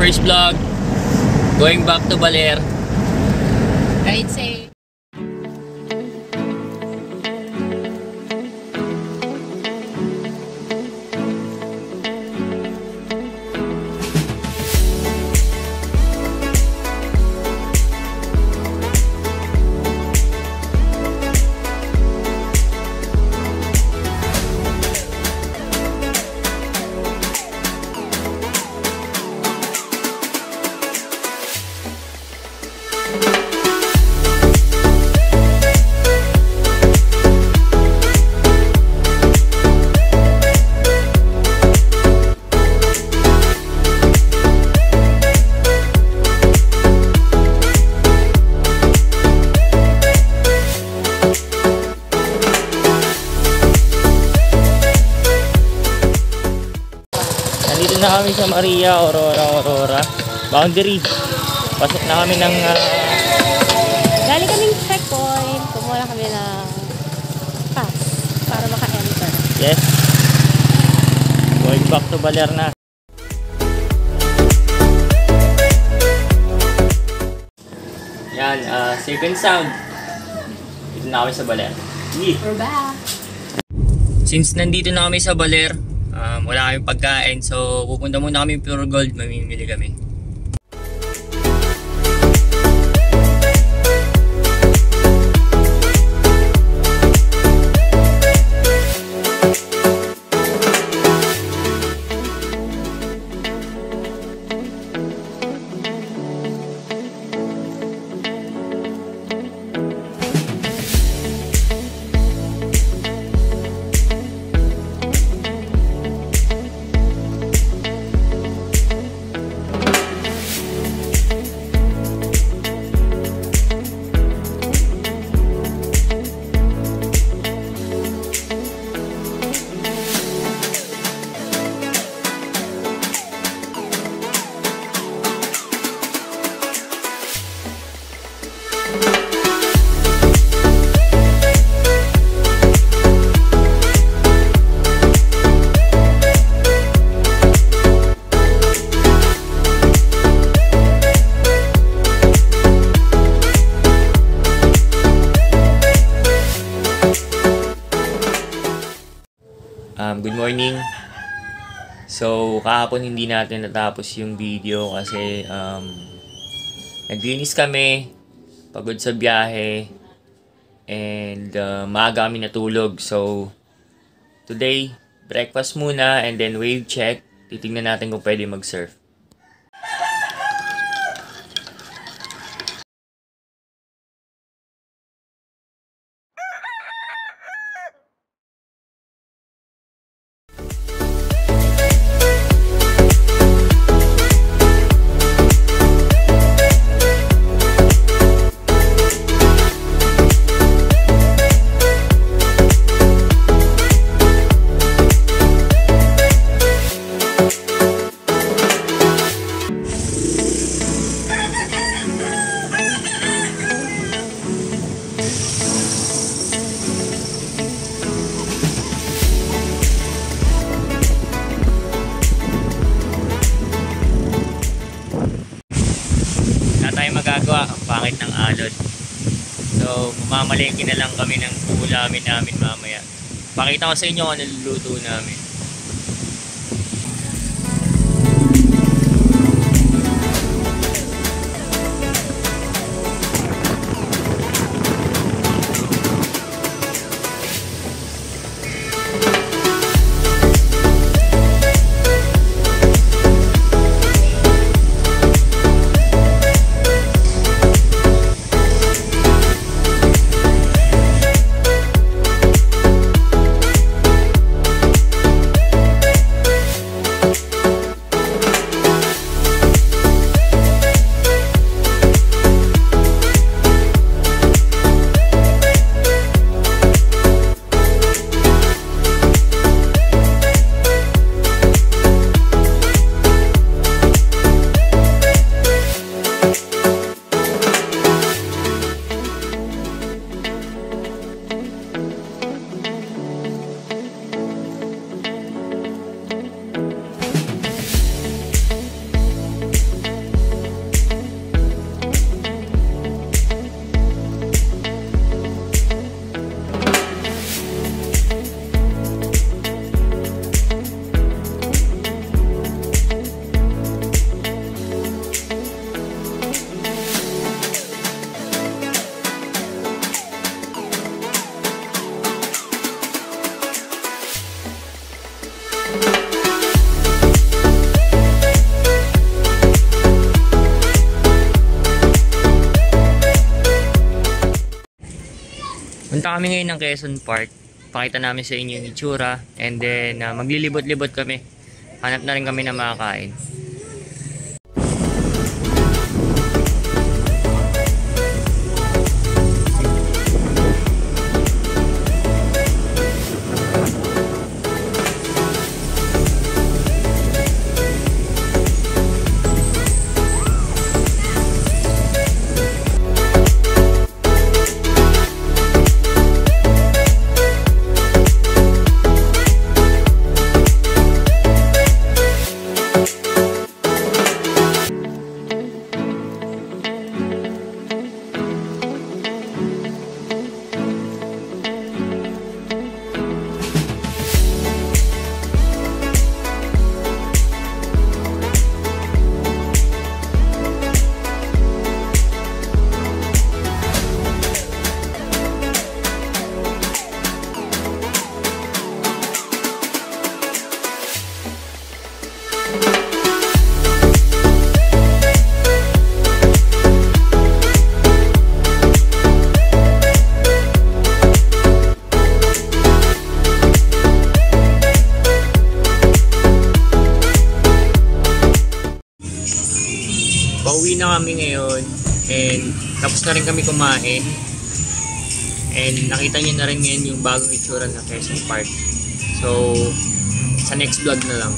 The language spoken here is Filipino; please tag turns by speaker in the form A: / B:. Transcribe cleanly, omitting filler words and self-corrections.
A: first vlog. Going back to Baler.
B: Ride safe.
A: Nandito na kami sa Maria, Aurora. Boundary. Pasok na kami ng...
B: Galing kaming checkpoint. Kumuha kami ng pass para maka-enter.
A: Yes. Going back to Baler na. Yan, second sound. Dito na kami sa Baler.
B: We're back.
A: Since nandito na kami sa Baler, wala kaming pagkain, so pupunta muna kami Pure Gold, mamimili kami. Good morning. So, kahapon hindi natin natapos yung video kasi naglinis kami, pagod sa biyahe, and maaga kami natulog. So, today, breakfast muna and then wave check. Titingnan natin kung pwede mag-surf. Magagawa, ang pangit ng alon. So, mamamalengke na lang kami ng ulamin namin mamaya. Pakita ko sa inyo kung ano niluluto namin. Punta kami ngayon ng Quezon Park. Pakita namin sa inyo yung itsura. And then, maglilibot-libot kami. Hanap na rin kami na makakain. Pauwi na kami ngayon and tapos na rin kami kumain and nakita niyo na rin ngayon yung bagong itsura ng Quezon Park. So, sa next vlog na lang.